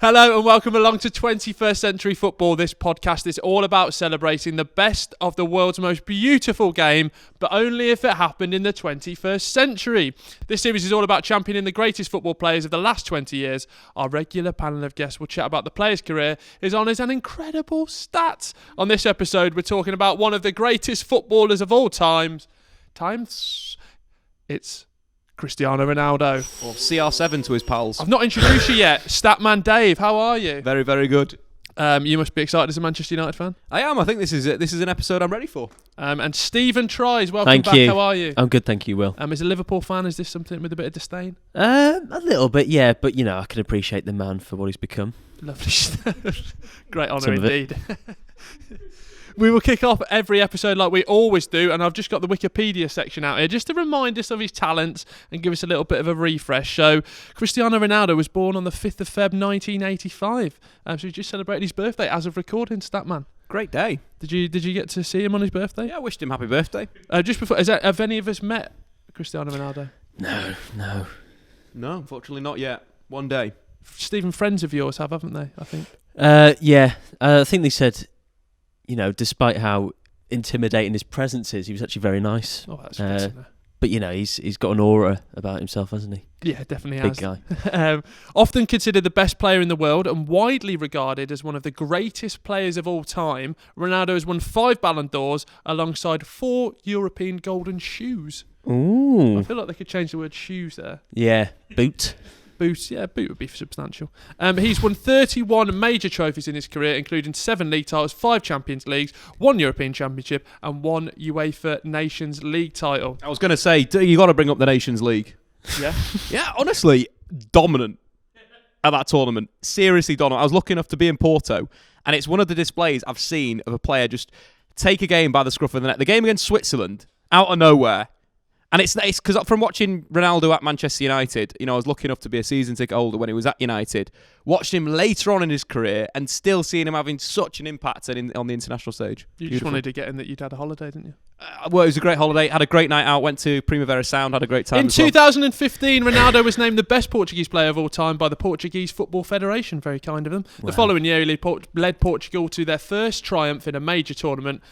Hello and welcome along to 21st Century Football. This podcast is all about celebrating the best of the world's most beautiful game, but only if it happened in the 21st century. This series is all about championing the greatest football players of the last 20 years. Our regular panel of guests will chat about the player's career, his honours and incredible stats. On this episode, we're talking about one of the greatest footballers of all times. It's Cristiano Ronaldo. Or CR7 to his pals. I've not introduced you yet. Statman Dave, how are you? Very, very good. You must be excited as a Manchester United fan. I am. I think this is an episode I'm ready for. And Stephen Tries, welcome Thank back. you. How are you? I'm good, thank you, Will. As a Liverpool fan, is this something with a bit of disdain? A little bit, yeah, but you know, I can appreciate the man for what he's become. Lovely stuff. Great honour Some of it. indeed. We will kick off every episode like we always do, and I've just got the Wikipedia section out here just to remind us of his talents and give us a little bit of a refresh. So, Cristiano Ronaldo was born on the 5th of Feb 1985. So he just celebrated his birthday as of recording, Statman. Great day. Did you get to see him on his birthday? Yeah, I wished him happy birthday. Just before, have any of us met Cristiano Ronaldo? No. No, unfortunately not yet. One day. Stephen, friends of yours haven't they, I think? Yeah, I think they said, you know, despite how intimidating his presence is, he was actually very nice. Oh, that's good to know. But, you know, he's got an aura about himself, hasn't he? Yeah, definitely Big has. guy. Often considered the best player in the world and widely regarded as one of the greatest players of all time, Ronaldo has won 5 Ballon d'Ors alongside 4 European Golden Shoes. Ooh. I feel like they could change the word shoes there. Yeah, boot. Boot, yeah, boot would be substantial. He's won 31 major trophies in his career, including 7 league titles, 5 Champions Leagues, 1 European Championship, and 1 UEFA Nations League title. I was going to say, you got to bring up the Nations League. Yeah? Yeah, honestly, dominant at that tournament. Seriously dominant. I was lucky enough to be in Porto, and it's one of the displays I've seen of a player just take a game by the scruff of the neck. The game against Switzerland, out of nowhere. And it's because from watching Ronaldo at Manchester United, you know, I was lucky enough to be a season ticket holder when he was at United, watched him later on in his career and still seeing him having such an impact on the international stage. You just wanted to get in that you'd had a holiday, didn't you? Well, it was a great holiday. Had a great night out. Went to Primavera Sound. Had a great time. In 2015, Ronaldo was named the best Portuguese player of all time by the Portuguese Football Federation. Very kind of them. Wow. The following year, he led Portugal to their first triumph in a major tournament,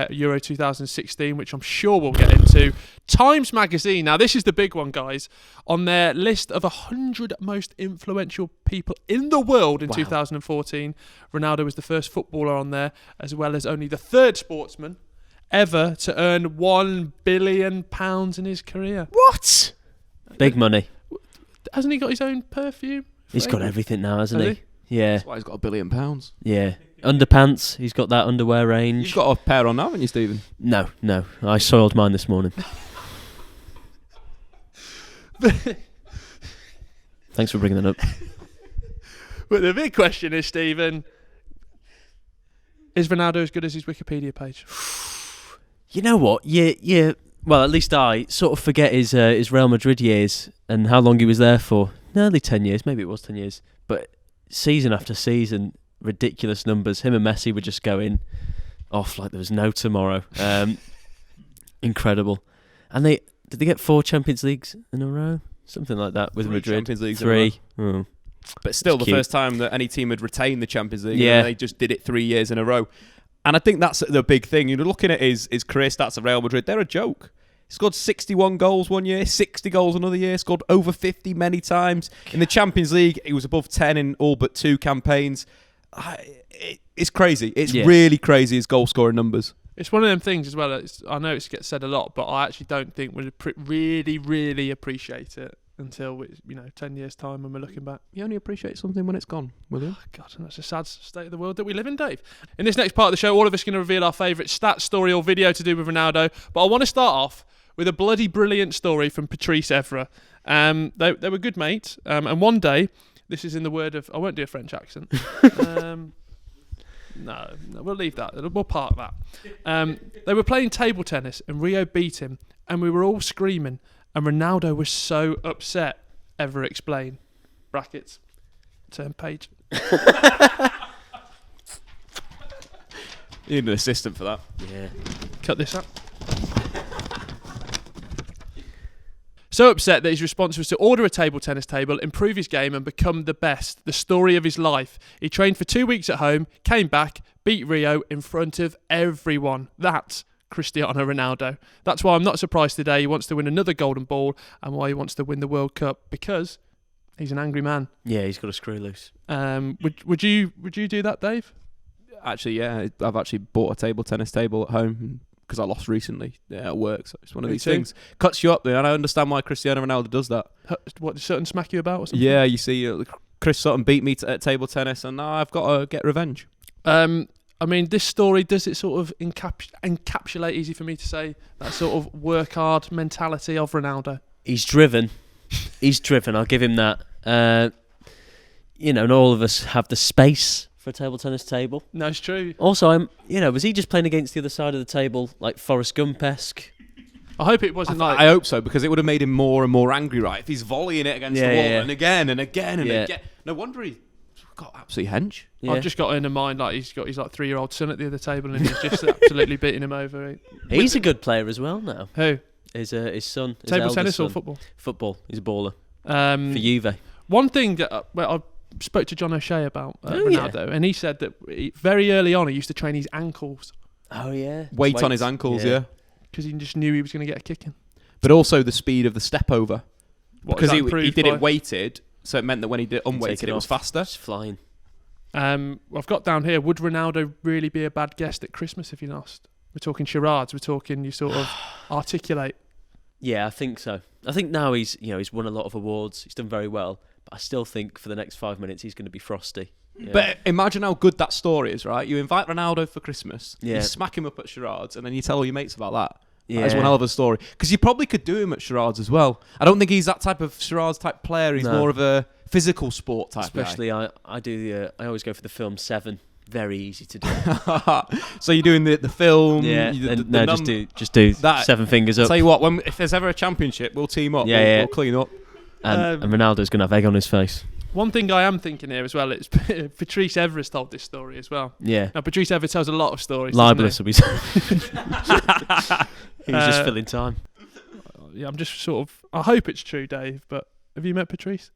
Euro 2016, which I'm sure we'll get into. Times Magazine, now this is the big one, guys, on their list of 100 most influential people in the world in 2014. Ronaldo was the first footballer on there, as well as only the 3rd sportsman ever to earn £1 billion in his career. What? Big money. Hasn't he got his own perfume? He's got everything now, hasn't Has he? Yeah. That's why he's got £1 billion. Yeah. Underpants, he's got that underwear range. You've got a pair on now, haven't you, Stephen? No. I soiled mine this morning. Thanks for bringing that up. But the big question is, Stephen, is Ronaldo as good as his Wikipedia page? You know what? Yeah. Well, at least I sort of forget his Real Madrid years and how long he was there for. Nearly 10 years. Maybe it was 10 years. But season after season, ridiculous numbers. Him and Messi were just going off like there was no tomorrow. Incredible. And did they get 4 Champions Leagues in a row? Something like that with 3 Madrid. Champions Leagues 3. in a row. But still, It's the cute. first time that any team had retained the Champions League, Yeah. and they just did it 3 years in a row. And I think that's the big thing. You're looking at his career stats at Real Madrid, they're a joke. He scored 61 goals one year, 60 goals another year, scored over 50 many times. In the Champions League, he was above 10 in all but 2 campaigns. It's crazy. It's really crazy, his goal scoring numbers. It's one of them things as well. I know it gets said a lot, but I actually don't think we'll really, really appreciate it until 10 years' time when we're looking back. You only appreciate something when it's gone, will you? Oh, God, and that's a sad state of the world that we live in, Dave. In this next part of the show, all of us are going to reveal our favourite stat, story or video to do with Ronaldo. But I want to start off with a bloody brilliant story from Patrice Evra. They were good mates, and one day, this is in the word of... I won't do a French accent. No, we'll leave that. We'll park that. They were playing table tennis and Rio beat him and we were all screaming and Ronaldo was so upset. Ever explain. Brackets. Turn page. You need an assistant for that. Yeah. Cut this up. So upset that his response was to order a table tennis table, improve his game and become the best. The story of his life. He trained for 2 weeks at home, came back, beat Rio in front of everyone. That's Cristiano Ronaldo. That's why I'm not surprised today he wants to win another golden ball and why he wants to win the World Cup, because he's an angry man. Yeah, he's got a screw loose. Would you do that, Dave? Actually, yeah, I've actually bought a table tennis table at home because I lost recently at work. So it's one of these things. Cuts you up, and I understand why Cristiano Ronaldo does that. What, did Sutton smack you about or something? Yeah, you see, Chris Sutton beat me at table tennis, and now I've got to get revenge. I mean, this story, does it sort of encapsulate, easy for me to say, that sort of work hard mentality of Ronaldo? He's driven. I'll give him that. Not all of us have the space for a table tennis table. No, it's true. Also, was he just playing against the other side of the table, like Forrest Gump-esque? I hope it wasn't like... I hope so, because it would have made him more and more angry, right? If he's volleying it against the wall and again and again and again. No wonder he's got absolutely hench. Yeah. I've just got in mind like he's got his like 3-year-old son at the other table and he's just absolutely beating him over. He's a good player as well now. Who? His son. His table tennis son. or football? Football. He's a baller. For Juve. One thing that I spoke to John O'Shea about Ronaldo, and he said that very early on he used to train his ankles. Oh yeah. Weight on his ankles, yeah. Because he just knew he was going to get a kicking. But also the speed of the step over. Because he did it by? Weighted, so it meant that when he did unweighted, it was faster. It's flying. I've got down here, would Ronaldo really be a bad guest at Christmas if he lost? We're talking charades, we're talking you sort of articulate. Yeah, I think so. I think now he's won a lot of awards, he's done very well, but I still think for the next 5 minutes he's going to be frosty. Yeah. But imagine how good that story is, right? You invite Ronaldo for Christmas, you smack him up at charades, and then you tell all your mates about that. Yeah. That's one hell of a story. Because you probably could do him at charades as well. I don't think he's that type of charades type player. He's more of a physical sport type Especially guy. I always go for the film Seven. Very easy to do. So you're doing the film. Just do that, 7 fingers up. Tell you what, if there's ever a championship, we'll team up. We'll clean up. And Ronaldo's going to have egg on his face. One thing I am thinking here as well, it's Patrice Evra's told this story as well. Yeah. Now, Patrice Evra tells a lot of stories. Libelous will be. He was just filling time. Yeah, I'm just sort of... I hope it's true, Dave, but have you met Patrice?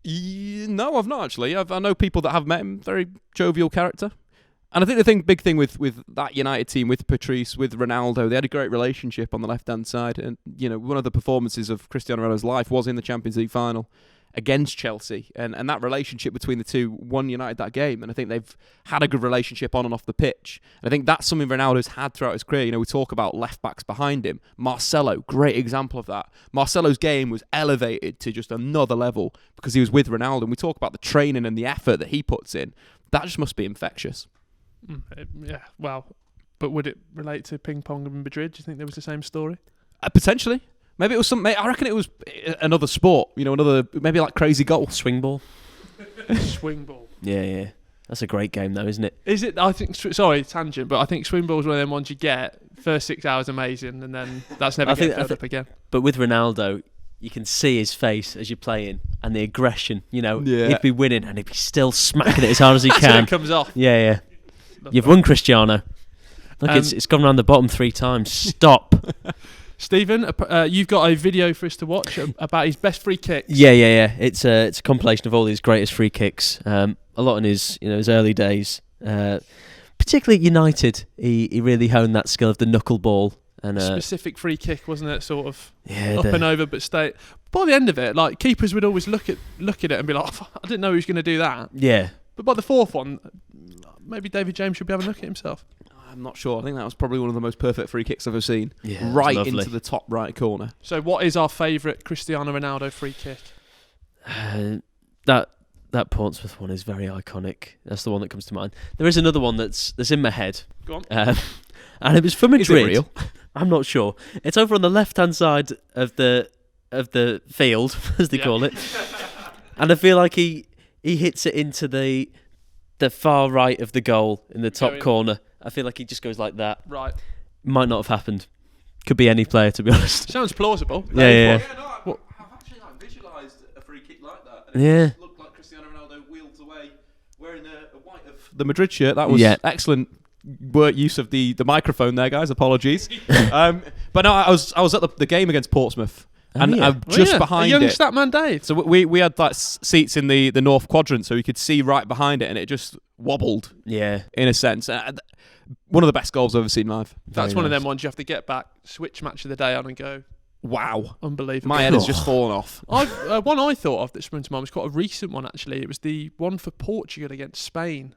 No, I've not actually. I know people that have met him. Very jovial character. And I think the big thing with that United team, with Patrice, with Ronaldo, they had a great relationship on the left-hand side. And, one of the performances of Cristiano Ronaldo's life was in the Champions League final against Chelsea. And that relationship between the two won United that game. And I think they've had a good relationship on and off the pitch. And I think that's something Ronaldo's had throughout his career. We talk about left-backs behind him. Marcelo, great example of that. Marcelo's game was elevated to just another level because he was with Ronaldo. And we talk about the training and the effort that he puts in. That just must be infectious. Yeah, well, but would it relate to ping pong in Madrid? Do you think there was the same story? Potentially. Maybe it was something. I reckon it was another sport. Maybe like crazy goal. Swing ball. Swing ball. Yeah. That's a great game, though, isn't it? Is it? I think. Sorry, tangent, but I think swing ball is one of them ones you get. First 6 hours amazing, and then that's never filled up again. But with Ronaldo, you can see his face as you're playing and the aggression. He'd be winning and he'd be still smacking it as hard as he can. It comes off. Yeah. You've won, Cristiano. Look, it's gone around the bottom 3 times. Stop. Stephen, you've got a video for us to watch about his best free kicks. Yeah. It's a compilation of all his greatest free kicks. A lot in his early days. Particularly at United, he really honed that skill of the knuckleball. And specific free kick, wasn't it? Sort of up and over, but stay. By the end of it, like keepers would always look at it and be like, oh, "I didn't know he was going to do that." Yeah. But by the fourth one, maybe David James should be having a look at himself. I'm not sure. I think that was probably one of the most perfect free kicks I've ever seen. Yeah, right into the top right corner. So, what is our favourite Cristiano Ronaldo free kick? That Portsmouth one is very iconic. That's the one that comes to mind. There is another one that's in my head. Go on. And it was for Madrid. Is it real? I'm not sure. It's over on the left-hand side of the field, as they call it. And I feel like he hits it into the far right of the goal in the top corner. I feel like he just goes like that. Right. Might not have happened. Could be any player, to be honest. Sounds plausible. Yeah. No, I've actually visualised a free kick like that. And it just looked like Cristiano Ronaldo wheels away wearing a white of the Madrid shirt. That was excellent use of the microphone there, guys. Apologies. But no, I was at the game against Portsmouth. And yeah. just behind a young it. Statman Dave. So we had like seats in the north quadrant, so you could see right behind it, and it just wobbled. Yeah. In a sense, one of the best goals I've ever seen live. That's Very one of nice. them ones you have to get back, switch match of the day on, and go. Wow, Unbelievable. my head has just fallen off. One I thought of that sprung to mind was quite a recent one actually. It was the one for Portugal against Spain.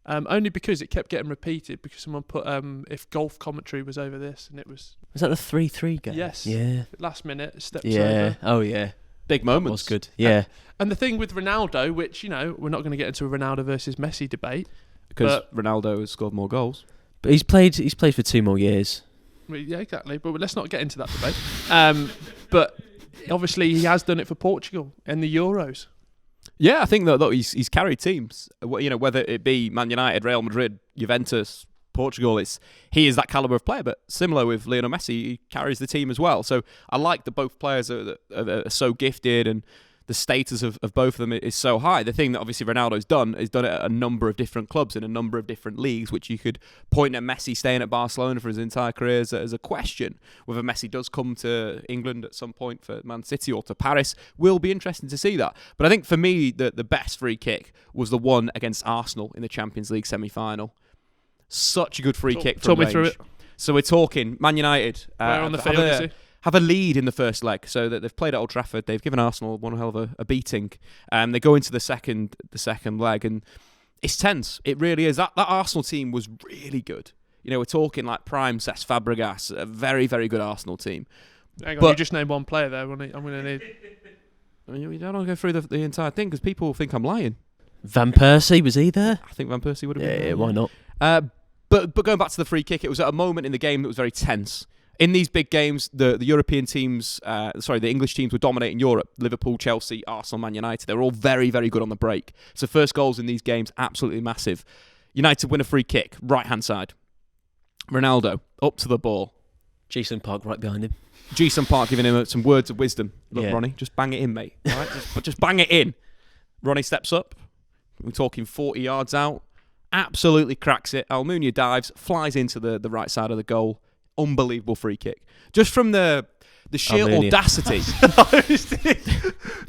Only because it kept getting repeated because someone put if golf commentary was over this, and it was Was that the 3-3 game? Yes. Yeah. last minute steps Yeah. over. Oh yeah. Big That moments. was good. Yeah. And the thing with Ronaldo, which we're not going to get into a Ronaldo versus Messi debate. Because Ronaldo has scored more goals. But he's played for 2 more years. Well, yeah, exactly. But let's not get into that debate. But obviously he has done it for Portugal in the Euros. Yeah, I think that he's carried teams. Whether it be Man United, Real Madrid, Juventus, Portugal, he is that caliber of player. But similar with Lionel Messi, he carries the team as well. So I like that both players are so gifted, and the status of both of them is so high. The thing that obviously Ronaldo's done is done it at a number of different clubs in a number of different leagues, which you could point at Messi staying at Barcelona for his entire career as a question. Whether Messi does come to England at some point for Man City or to Paris will be interesting to see that. But I think for me, the best free kick was the one against Arsenal in the Champions League semi-final. Such a good free kick from Talk me range. through it. So we're talking Man United. Where on the field is he? Have a lead in the first leg, so that they've played at Old Trafford. They've given Arsenal one hell of a beating. They go into the second leg, and it's tense. It really is. That Arsenal team was really good. We're talking like prime Cesc Fabregas, a very, very good Arsenal team. Hang on, But- you just named one player there. I'm going to need. I mean, we don't want to go through the entire thing because people think I'm lying. Van Persie, was he there? I think Van Persie would have been. Yeah, why not? But going back to the free kick, it was at a moment in the game that was very tense. In these big games, the European teams, the English teams were dominating Europe. Liverpool, Chelsea, Arsenal, Man United. They were all very, very good on the break. So first goals in these games, absolutely massive. United win a free kick, right-hand side. Ronaldo, up to the ball. Jason Park right behind him. Jason Park giving him some words of wisdom. Look, Yeah. Ronnie, just bang it in, mate. All right? just bang it in. Ronnie steps up. We're talking 40 yards out. Absolutely cracks it. Almunia dives, flies into the right side of the goal. Unbelievable free kick. Just from the sheer Almunia. audacity.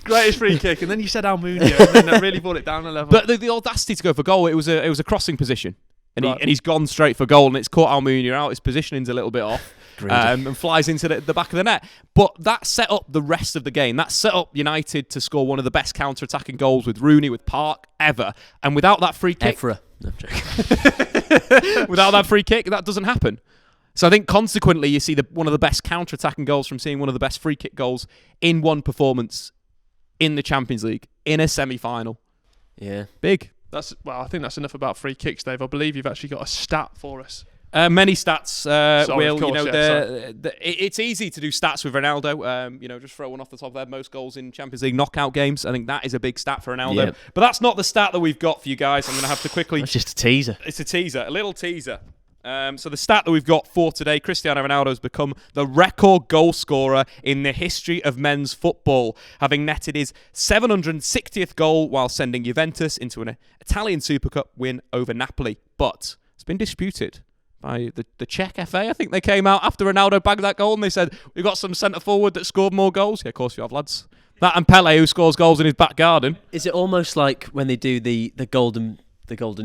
Greatest free kick, and then you said Almunia, and then that really brought it down a level. But the audacity to go for goal, it was a crossing position. And, Right. he's gone straight for goal, and it's caught Almunia out. His positioning's a little bit off. Greedy. And flies into the back of the net. But that set up the rest of the game. That set up United to score one of the best counter-attacking goals with Rooney, with Park, ever. And without that free kick, Evra. No, I'm joking. without that free kick, that doesn't happen. So I think consequently, you see one of the best counter-attacking goals from seeing one of the best free kick goals in one performance in the Champions League, in a semi-final. Yeah. Big. I think that's enough about free kicks, Dave. I believe you've actually got a stat for us. Many stats, Sorry, Will. of course, It's easy to do stats with Ronaldo. Just throw one off the top of their most goals in Champions League knockout games. I think that is a big stat for Ronaldo. Yep. But that's not the stat that we've got for you guys. I'm going to have to quickly... That's just a teaser. It's a teaser, a little teaser. So the stat that we've got for today, Cristiano Ronaldo has become the record goal scorer in the history of men's football, having netted his 760th goal while sending Juventus into an Italian Super Cup win over Napoli. But it's been disputed by the Czech FA. I think they came out after Ronaldo bagged that goal and they said, we've got some centre forward that scored more goals. Yeah, of course you have, lads. That and Pele, who scores goals in his back garden. Is it almost like when they do the golden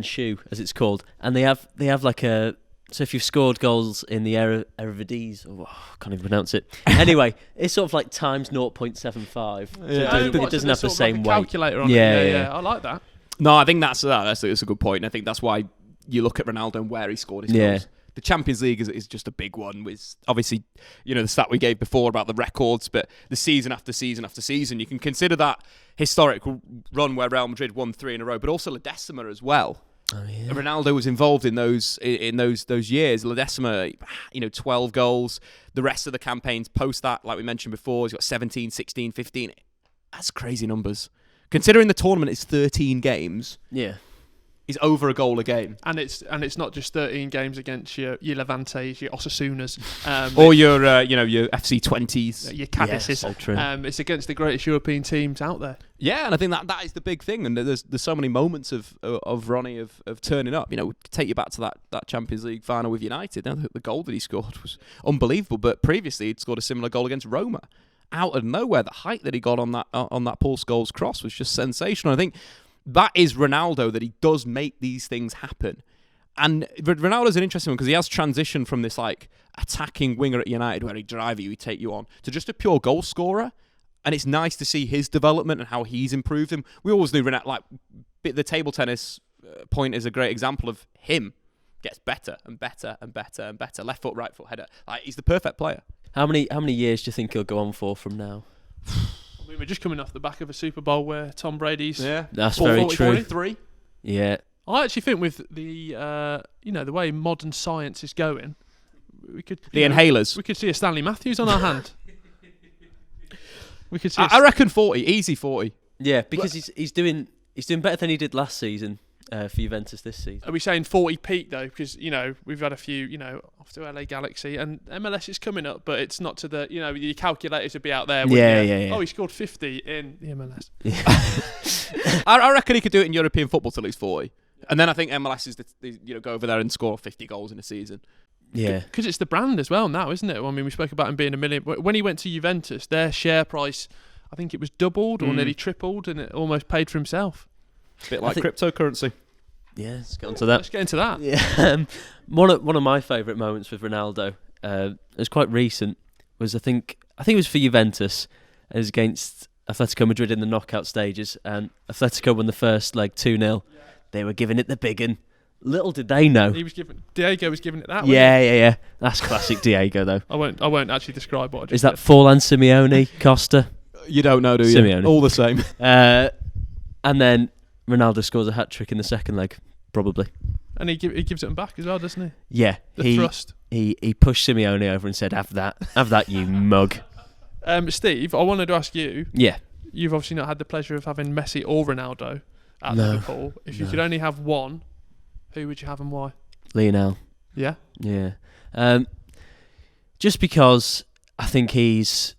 shoe, as it's called, and they have like a... So if you've scored goals in the Eredivisie, I can't even pronounce it. Anyway, it's sort of like times 0.75. So it doesn't have the same like a weight. calculator on Yeah, it. yeah. I like that. No, I think that's a good point. I think that's why you look at Ronaldo and where he scored his goals. The Champions League is just a big one. With obviously, the stat we gave before about the records, but the season after season after season, you can consider that historic run where Real Madrid won 3 in a row, but also La Decima as well. Oh, yeah. Ronaldo was involved in those years. La Decima, 12 goals. The rest of the campaigns post that, like we mentioned before, he's got 17, 16, 15. That's crazy numbers. Considering the tournament is 13 games, Yeah. he's over a goal a game. And it's not just 13 games against your Levantes, your Osasunas, Or your FC 20s. your Cadizes. so true. It's against the greatest European teams out there. Yeah, and I think that is the big thing. And there's so many moments of Ronnie of turning up. Take you back to that Champions League final with United. The goal that he scored was unbelievable. But previously, he'd scored a similar goal against Roma. out of nowhere. The height that he got on that Paul Scholes cross was just sensational. I think that is Ronaldo, that he does make these things happen. And Ronaldo's an interesting one because he has transitioned from this like attacking winger at United where he'd drive you, he'd take you on, to just a pure goal scorer. And it's nice to see his development and how he's improved him. We always knew Ronaldo, like the table tennis point is a great example of him. Gets better and better and better and better. Left foot, right foot, header. Like, he's the perfect player. How many years do you think he'll go on for from now? I mean, we're just coming off the back of a Super Bowl where Tom Brady's That's very true. 43. Yeah. I actually think with the the way modern science is going, we could inhalers. We could see a Stanley Matthews on our hand. We could see. I reckon 40, easy 40. Yeah, because he's doing better than he did last season for Juventus this season. Are we saying 40 peak though? Because we've had a few off to LA Galaxy and MLS is coming up, but it's not to the your calculators would be out there. Yeah. Oh, he scored 50 in the MLS. Yeah. I reckon he could do it in European football till he's 40. And then I think MLS is go over there and score 50 goals in a season. Yeah, because it's the brand as well now, isn't it? I mean, we spoke about him being $1 million. When he went to Juventus, their share price, I think it was doubled or nearly tripled, and it almost paid for himself. A bit like cryptocurrency. Yeah, let's get onto that. Let's get into that. Yeah, one of my favourite moments with Ronaldo, it was quite recent. Was I think it was for Juventus. It was against Atletico Madrid in the knockout stages, and Atletico won the first leg 2-0. Yeah. They were giving it the big un. Little did they know. Diego was giving it that. Yeah. That's classic Diego, though. I won't actually describe what I just Is that Forlan, Simeone, Costa? You don't know, do you? Simeone. All the same. And then Ronaldo scores a hat-trick in the second leg, probably. And he gives it back as well, doesn't he? Yeah. The thrust. He pushed Simeone over and said, have that, you mug. Steve, I wanted to ask you. Yeah. You've obviously not had the pleasure of having Messi or Ronaldo at Liverpool. If you could only have one, who would you have and why? Lionel. Yeah? Yeah. Just because I think he's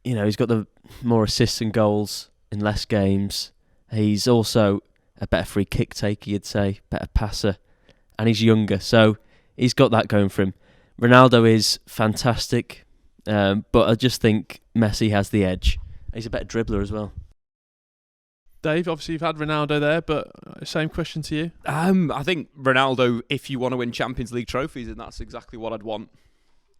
got the more assists and goals in less games. He's also a better free kick taker, you'd say, better passer, and he's younger, so he's got that going for him. Ronaldo is fantastic, but I just think Messi has the edge. He's a better dribbler as well. Dave, obviously you've had Ronaldo there, but same question to you. I think Ronaldo, if you want to win Champions League trophies, and that's exactly what I'd want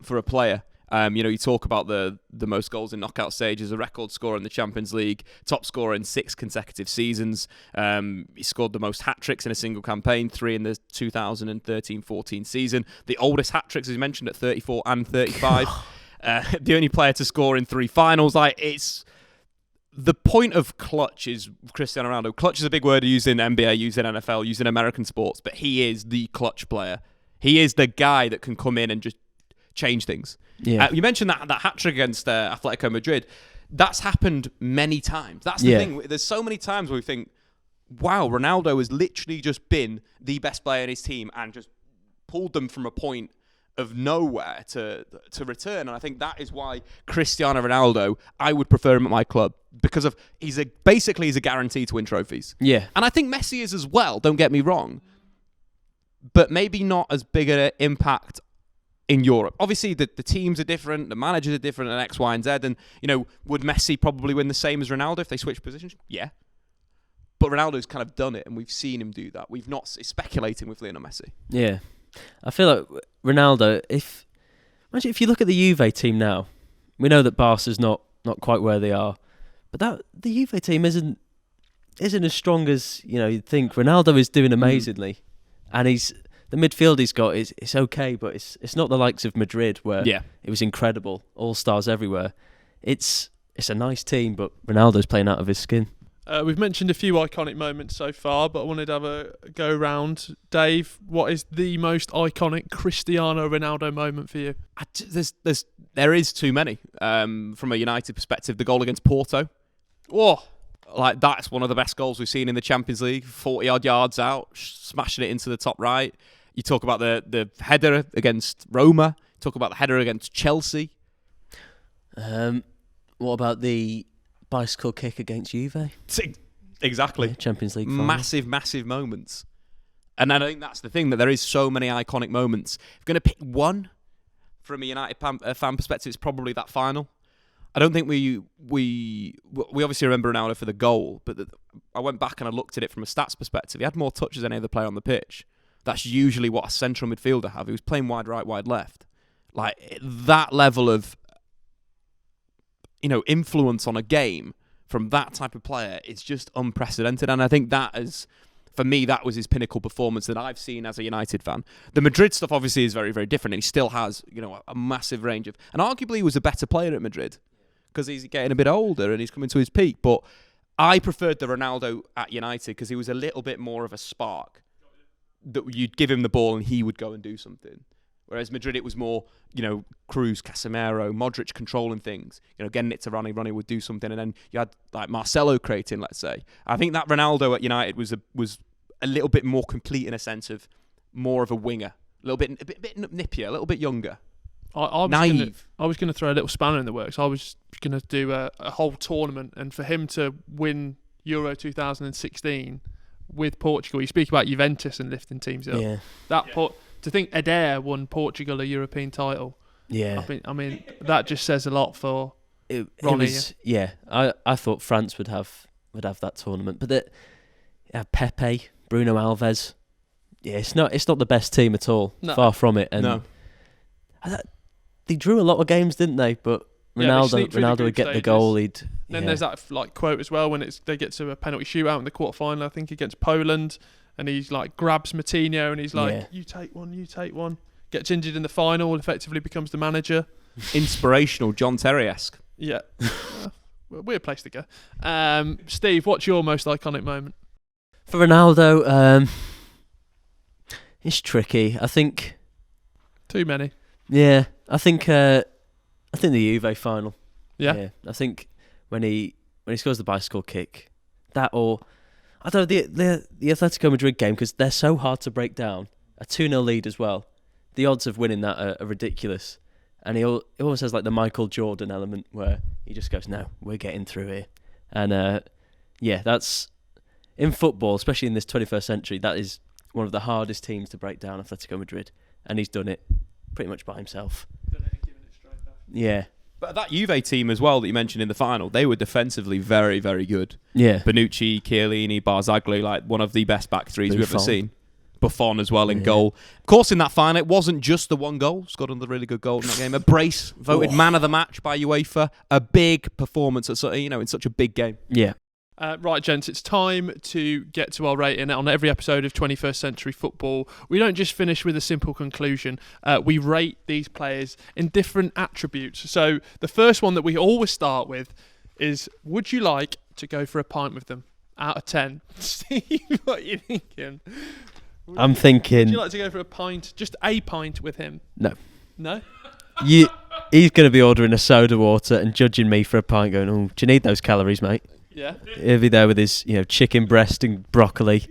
for a player. You talk about the most goals in knockout stages, a record scorer in the Champions League, top scorer in 6 consecutive seasons. He scored the most hat-tricks in a single campaign, 3 in the 2013-14 season. The oldest hat-tricks, as you mentioned, at 34 and 35. The only player to score in 3 finals. It's the point of clutch is Cristiano Ronaldo. Clutch is a big word used in NBA, used in NFL, used in American sports, but he is the clutch player. He is the guy that can come in and just change things. Yeah. You mentioned that hat-trick against Atletico Madrid. That's happened many times. That's the thing. There's so many times where we think, wow, Ronaldo has literally just been the best player in his team and just pulled them from a point of nowhere to return. And I think that is why Cristiano Ronaldo, I would prefer him at my club, because of he's a guarantee to win trophies. Yeah. And I think Messi is as well, don't get me wrong. But maybe not as big an impact in Europe. Obviously, the teams are different, the managers are different, and X, Y, and Z. And, would Messi probably win the same as Ronaldo if they switched positions? Yeah. But Ronaldo's kind of done it, and we've seen him do that. We've not speculating with Lionel Messi. Yeah. I feel like Ronaldo, if you look at the Juve team now, we know that Barca's not quite where they are, but the Juve team isn't as strong as you'd think. Ronaldo is doing amazingly, and the midfield he's got it's okay, but it's not the likes of Madrid where it was incredible, all stars everywhere. It's a nice team, but Ronaldo's playing out of his skin. We've mentioned a few iconic moments so far, but I wanted to have a go round. Dave, what is the most iconic Cristiano Ronaldo moment for you? There is too many. From a United perspective, the goal against Porto. Whoa. That's one of the best goals we've seen in the Champions League. 40-odd yards out, smashing it into the top right. You talk about the header against Roma. You talk about the header against Chelsea. What about the bicycle kick against Juve? Exactly. Yeah, Champions League final. Massive moments. And I think that's the thing, that there is so many iconic moments. If you're going to pick one from a United fan perspective, it's probably that final. I don't think we obviously remember Ronaldo for the goal, but I went back and I looked at it from a stats perspective. He had more touches than any other player on the pitch. That's usually what a central midfielder have. He was playing wide right, wide left. Like, that level of, influence on a game from that type of player is just unprecedented. And I think for me, that was his pinnacle performance that I've seen as a United fan. The Madrid stuff obviously is very, very different. And he still has, a massive range of... And arguably he was a better player at Madrid because he's getting a bit older and he's coming to his peak. But I preferred the Ronaldo at United because he was a little bit more of a spark. That you'd give him the ball and he would go and do something. Whereas Madrid, it was more, Cruz, Casemiro, Modric controlling things. Getting it to Ronnie would do something, and then you had like Marcelo creating. Let's say, I think that Ronaldo at United was a little bit more complete in a sense of more of a winger, a bit nippier, a little bit younger. Naive. I was going to throw a little spanner in the works. I was going to do a whole tournament, and for him to win Euro 2016 with Portugal, you speak about Juventus and lifting teams up. Yeah. To think Adair won Portugal a European title. Yeah. I mean that just says a lot for Ronnie. I thought France would have that tournament, but Pepe, Bruno Alves. Yeah, it's not the best team at all. No. Far from it. And they drew a lot of games, didn't they? But Ronaldo would get the goal. Then there's that quote as well when they get to a penalty shootout in the quarterfinal, I think against Poland, and he's like grabs Matinho and he's like, "You take one." Gets injured in the final, effectively becomes the manager. Inspirational, John Terry-esque. Yeah, weird place to go. Steve, what's your most iconic moment? For Ronaldo, it's tricky. I think too many. Yeah, I think the Juve final. Yeah. I think when he scores the bicycle kick, that, or I don't know, the Atletico Madrid game, because they're so hard to break down. A 2-0 lead as well. The odds of winning that are ridiculous. And he almost has like the Michael Jordan element where he just goes, "No, we're getting through here." And that's in football, especially in this 21st century, that is one of the hardest teams to break down, Atletico Madrid, and he's done it pretty much by himself. Yeah. But that Juve team as well that you mentioned in the final, they were defensively very, very good. Yeah. Bonucci, Chiellini, Barzagli, like one of the best back threes we've ever seen. Buffon as well in goal. Of course, in that final, it wasn't just the one goal. Scored another really good goal in that game. A brace, voted man of the match by UEFA. A big performance at in such a big game. Yeah. Right, gents, it's time to get to our rating on every episode of 21st Century Football. We don't just finish with a simple conclusion. We rate these players in different attributes. So the first one that we always start with is, would you like to go for a pint with them? Out of 10. Steve, what are you thinking? I'm thinking... Would you like to go for a pint, just a pint with him? No. No? He's going to be ordering a soda water and judging me for a pint going, "Oh, do you need those calories, mate?" Yeah. He'll be there with his, chicken breast and broccoli.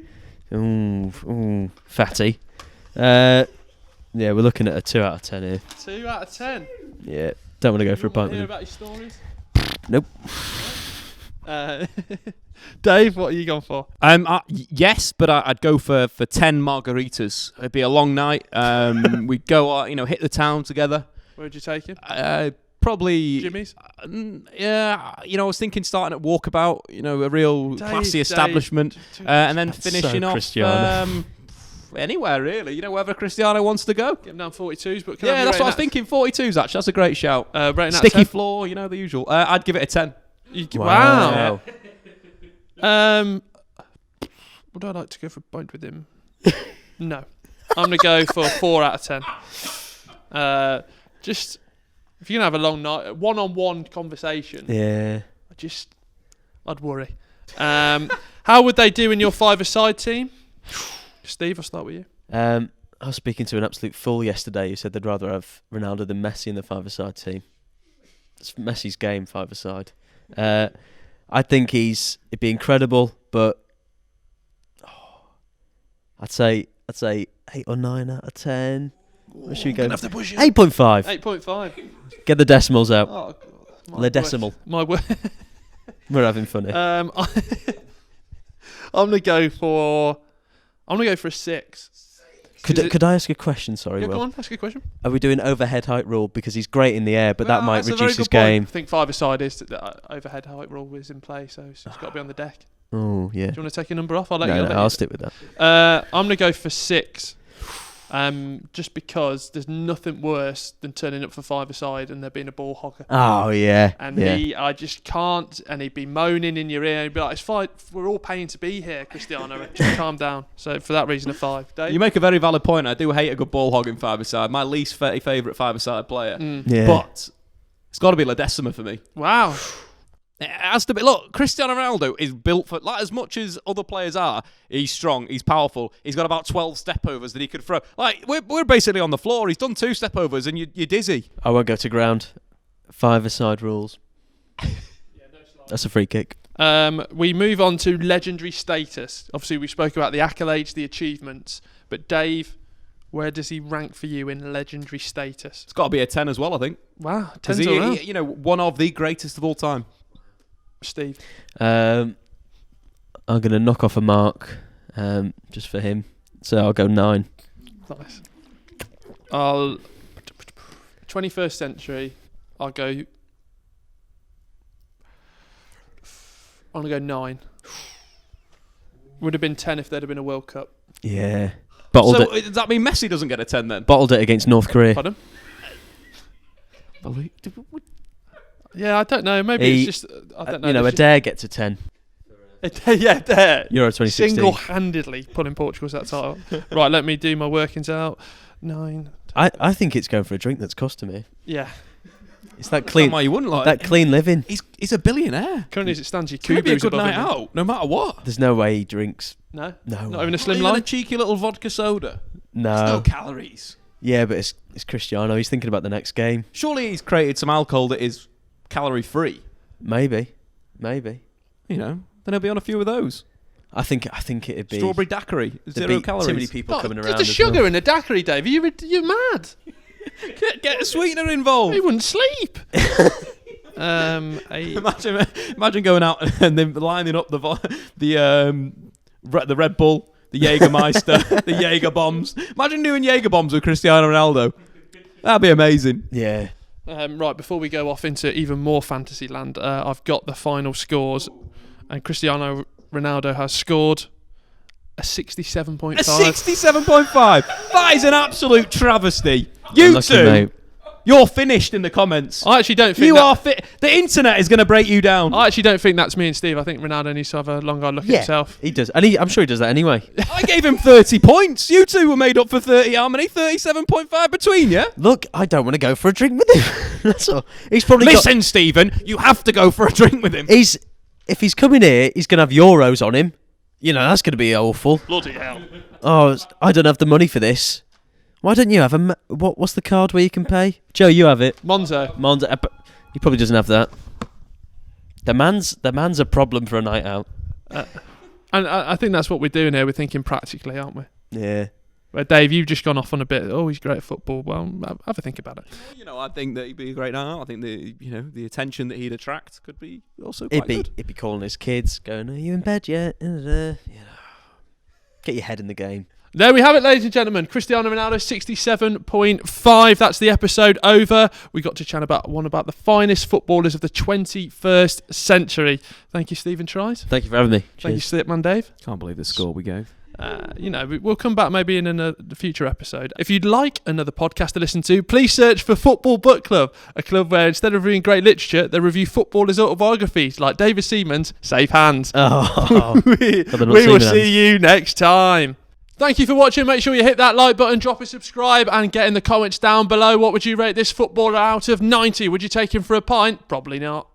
Ooh, fatty. We're looking at a 2 out of 10 here. 2 out of 10? Yeah. Don't want to go for a pint with him. About your stories? Nope. Dave, what are you going for? Yes, but I'd go for 10 margaritas. It'd be a long night. We'd go, hit the town together. Where'd you take him? Probably Jimmy's. I was thinking starting at Walkabout, a real classy establishment, and then finishing off anywhere really, wherever Cristiano wants to go. Get him down 42s, but that's what I was thinking. 42s actually, that's a great shout. Sticky floor, the usual. I'd give it a 10. Wow. Would I like to go for a pint with him? No, I'm gonna go for 4 out of 10. Just. If you're going to have a long night, one-on-one conversation, I'd worry. How would they do in your five-a-side team? Steve, I'll start with you. I was speaking to an absolute fool yesterday who said they'd rather have Ronaldo than Messi in the five-a-side team. It's Messi's game, five-a-side. I think it'd be incredible, but I'd say 8 or 9 out of 10. Where should we go? 8.5. 8.5. Get the decimals out. Oh, God. The decimal. My word. We're having fun here. I'm gonna go for a 6. Could I ask a question? Sorry, Yeah, Will. go on, ask a question. Are we doing overhead height rule because he's great in the air, but that might That's a very reduce his good point. game? I think five-a-side is the overhead height rule is in play, so it's got to be on the deck. Oh yeah. Do you want to take a number off? I'll let No, you. I'll stick with that. I'm gonna go for 6. Just because there's nothing worse than turning up for five-a-side and there being a ball hogger. Oh yeah. And yeah. I just can't, and he'd be moaning in your ear. He'd be like, "It's fine. We're all paying to be here, Cristiano. Just calm down." So for that reason, a 5. Dave? You make a very valid point. I do hate a good ball hogging five-a-side. My least favourite five-a-side player. Yeah. But it's got to be Ledesma for me. Wow. It has to be. Look, Cristiano Ronaldo is built for, like, as much as other players are. He's strong. He's powerful. He's got about 12 stepovers that he could throw. Like, we're basically on the floor. He's done 2 stepovers, and you're dizzy. I won't go to ground. 5-a-side rules. That's a free kick. We move on to legendary status. Obviously, we spoke about the accolades, the achievements, but Dave, where does he rank for you in legendary status? It's got to be a 10 as well, I think. Wow, 'Cause 10's around. he, one of the greatest of all time. Steve. I'm going to knock off a mark just for him. So I'll go 9. Nice. I'll 21st century. I'm gonna go 9. Would have been 10 if there'd have been a World Cup. Yeah. Bottled So it. does that mean Messi doesn't get a 10 then? Bottled it against North Korea. Pardon? Yeah, I don't know. Maybe it's just I don't know. a dare gets a 10. Yeah, there. Euro 2016. Single-handedly putting Portugal to that title. Right, let me do my workings out. 9. I think it's going for a drink that's costing me. Yeah. It's that clean. Why you wouldn't like that clean living. He's a billionaire. Currently, as it stands, your It's going to be a Kubu's good above night him. out, no matter what. There's no way he drinks. No? No. Not even a slim Even a line? cheeky little vodka soda. No. There's no calories. Yeah, but it's Cristiano. He's thinking about the next game. Surely he's created some alcohol that is calorie free. Maybe. Then he'll be on a few of those. I think it'd be Strawberry daiquiri, there'd 0 be calories. Too many people coming around. There's as sugar well. in a daiquiri, Dave. You're mad. Get a sweetener involved. You wouldn't sleep. 8. Imagine going out and then lining up the Red Bull, the Jägermeister, the Jaeger bombs. Imagine doing Jaeger bombs with Cristiano Ronaldo. That'd be amazing. Yeah. Right, before we go off into even more fantasy land, I've got the final scores, and Cristiano Ronaldo has scored a 67.5. A 67.5. That is an absolute travesty. You Unlucky, two, mate. you're finished in the comments. I actually don't think You are fit. The internet is going to break you down. I actually don't think that's me and Steve. I think Ronaldo needs to have a long hard look at himself. He does, and I'm sure he does that anyway. I gave him 30 points. You two were made up for 30. How many? 37.5 between you. Look, I don't want to go for a drink with him. That's all. He's probably Listen, Stephen, you have to go for a drink with him. if he's coming here, he's gonna have euros on him. That's gonna be awful. Bloody hell. Oh, I don't have the money for this. Why don't you have what's the card where you can pay? Joe, you have it. Monzo. He probably doesn't have that. The man's a problem for a night out. And I think that's what we're doing here. We're thinking practically, aren't we? Yeah. Where Dave, you've just gone off on a bit. Oh, he's great at football. Well, have a think about it. I think that he'd be a great night out. I think the attention that he'd attract could be also quite good. He'd be calling his kids, going, "Are you in bed yet?" Get your head in the game. There we have it, ladies and gentlemen. Cristiano Ronaldo, 67.5. That's the episode over. We got to chat about the finest footballers of the 21st century. Thank you, Stephen Tries. Thank you for having me. Thank Cheers. you, Statman Dave. Can't believe the score we gave. We'll come back maybe in a future episode. If you'd like another podcast to listen to, please search for Football Book Club, a club where instead of reviewing great literature, they review footballers' autobiographies like David Seaman's Safe Hands. Oh, we will see you next time. Thank you for watching. Make sure you hit that like button, drop a subscribe, and get in the comments down below. What would you rate this footballer out of 90? Would you take him for a pint? Probably not.